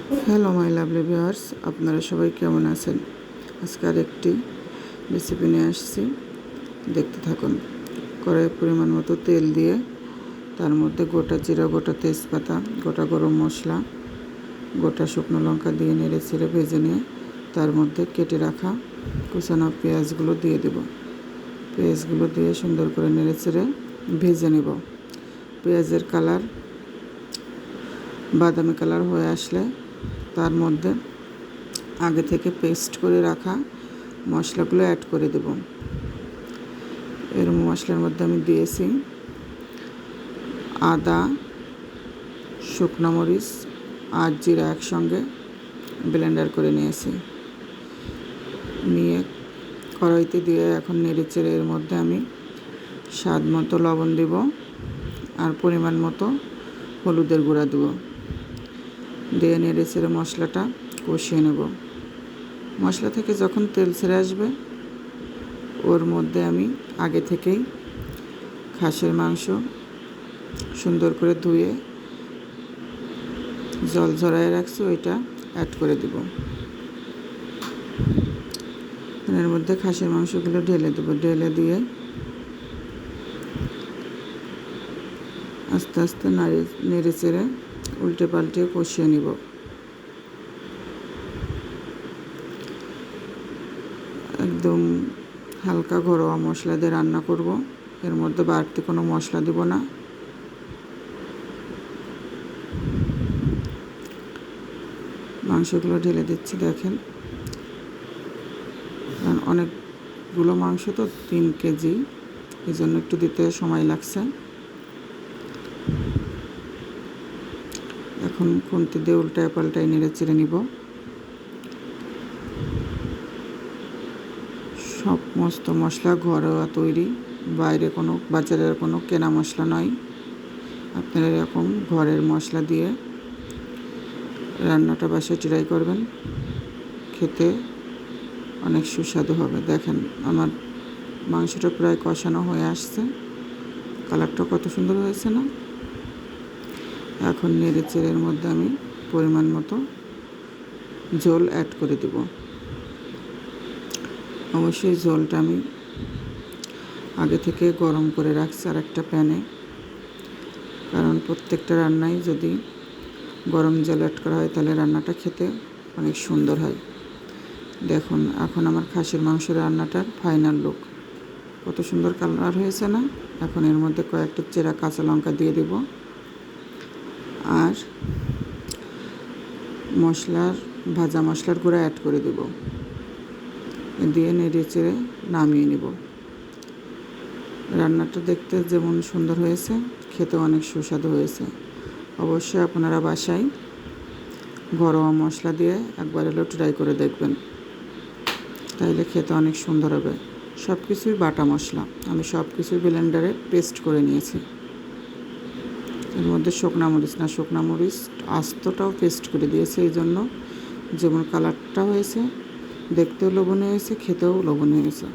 Hello my lovely viewers, আপনারা সবাই কেমন আছেন? আজকে আরেকটি রেসিপি নিয়ে আসছি, দেখতে থাকুন। কড়াইয়ে পরিমাণ মতো তেল দিয়ে তার মধ্যে গোটা জিরা, গোটা তেজপাতা, গোটা গরম মশলা, গোটা শুকনো লঙ্কা দিয়ে নেড়ে চেড়ে ভেজে নিয়ে তার মধ্যে কেটে রাখা কুচানো পেঁয়াজগুলো দিয়ে দেব। পেঁয়াজগুলো দিয়ে সুন্দর করে নেড়ে চেড়ে ভেজে নেব। পেঁয়াজের কালার বাদামি কালার হয়ে আসলে তার মধ্যে আগে থেকে পেস্ট করে রাখা মশলাগুলো অ্যাড করে দেব। এর মশলার মধ্যে আমি দিয়েছি আদা, শুকনো মরিচ আর জিরা একসঙ্গে ব্লেন্ডার করে নিয়েছি। নিয়ে কড়াইতে দিয়ে এখন নেড়েচেড়ে এর মধ্যে আমি স্বাদ মতো লবণ দেব আর পরিমাণ মতো হলুদের গুঁড়া দেব। দিয়ে নেড়েচেড়ে মশলাটা কষিয়ে নেব। মশলা থেকে যখন তেল ছেড়ে আসবে ওর মধ্যে আমি আগে থেকেই খাসির মাংস সুন্দর করে ধুয়ে জল ঝরায় রাখছি, ওইটা অ্যাড করে দেব। এর মধ্যে খাসির মাংসগুলো ঢেলে দেব। ঢেলে দিয়ে আস্তে আস্তে নেড়ে চেড়ে উল্টে পাল্টে কষিয়ে নিব। একদম হালকা ঘরোয়া মশলা দিয়ে রান্না করব। এর মধ্যে বাড়তি কোনো মশলা দেব না। মাংসগুলো ঢেলে দিচ্ছি, দেখেন। কারণ অনেকগুলো মাংস তো, 3 কেজি, এই জন্য একটু দিতে সময় লাগছে। এখন খুন্তি দিয়ে উল্টায় পাল্টায় নেড়ে চেড়ে নিব। সমস্ত মশলা ঘরোয়া তৈরি, বাইরে কোনো বাজারের কোনো কেনা মশলা নয়। আপনারা এরকম ঘরের মশলা দিয়ে রান্নাটা বাসায় ট্রাই করবেন, খেতে অনেক সুস্বাদু হবে। দেখেন আমার মাংসটা প্রায় কষানো হয়ে আসছে, কালারটা কত সুন্দর হয়েছে না? এখন নেড়ে চেড়ের মধ্যে আমি পরিমাণ মতো ঝোল অ্যাড করে দেব। অবশ্যই ঝোলটা আমি আগে থেকে গরম করে রাখছি আর একটা প্যানে, কারণ প্রত্যেকটা রান্নায় যদি গরম জল অ্যাড করা হয় তাহলে রান্নাটা খেতে অনেক সুন্দর হয়। দেখুন এখন আমার খাসির মাংসের রান্নাটার ফাইনাল লুক, কত সুন্দর কালার হয়েছে না? এখন এর মধ্যে কয়েকটা চেরা কাঁচা লঙ্কা দিয়ে দেব আর ভাজা মশলার গুঁড়া অ্যাড করে দেব। দিয়ে নেড়ে চেড়ে নামিয়ে নেব। রান্নাটা দেখতে যেমন সুন্দর হয়েছে, খেতে অনেক সুস্বাদু হয়েছে। অবশ্যই আপনারা বাসায় ঘরোয়া মশলা দিয়ে একবার হলেও ট্রাই করে দেখবেন, তাইলে খেতে অনেক সুন্দর হবে। সব কিছুই বাটা মশলা, আমি সব কিছুই ব্লেন্ডারে পেস্ট করে নিয়েছি। এর মধ্যে শুকনা মরিচ আস্তটাও পেস্ট করে দিয়েছি, এই জন্য যেমন কালারটা হয়েছে, দেখতেও লোভনীয় হয়েছে, খেতেও লোভনীয় হয়েছে।